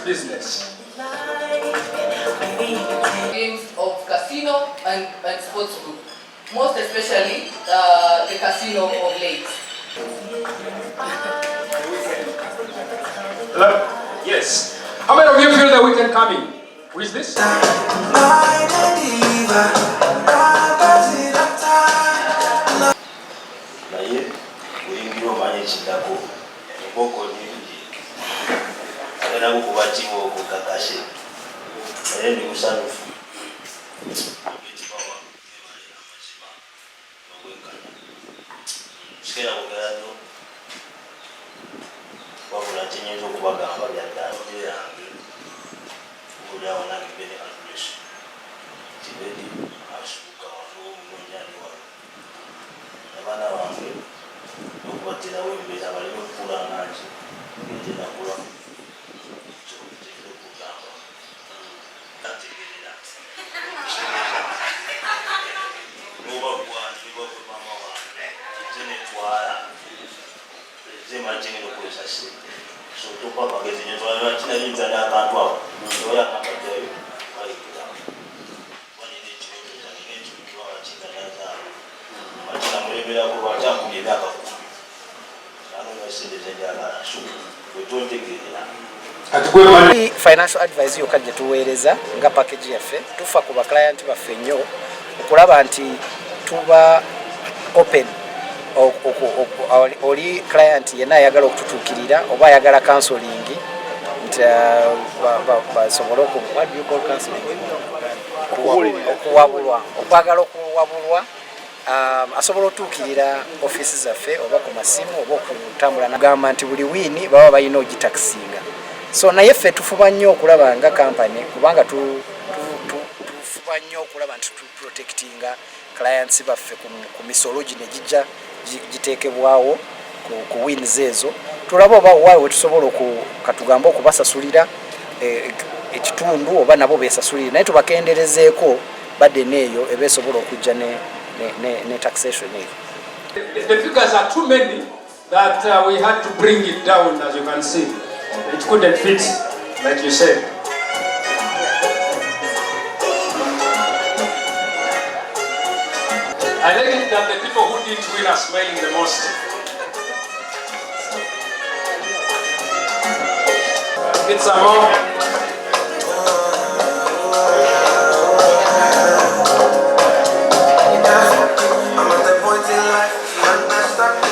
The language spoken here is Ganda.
business. Games of casino and sports book, most especially the casino of late. Hello? Yes. How many of you feel the weekend coming? Who is this? Financial advice yokajja tuweereza nga package yaffe tufa ku ba client baffe nnyo okulaba nti tuba open oli client yenna ayagala okututuukirira oba ayagala counseling nti basobole what do you call counseling? Okwagala okuwabulwa asobola otuukirira offices zaffe oba ku masimu oba okutambula nagamba nti buli wiini baba balina ogitakisinga. So naye ffe tufuba nnyo okulaba nga company kubanga tufuba nnyo okulaba nti protectinga clients baffe ku misolo gino gijja giteekebwawo ku wins ezo tulaba oba waawe tusobola katugamba okubasasulira ekitundu oba nabo beesasulire naye tubakenderezeeko badde neeyo ebeesobola okujja ne taxation eyo. The figures are too many that we had to bring it down, as you can see. It couldn't fit, like you said. I like it that the people who didn't win are smiling the most. It's a moment.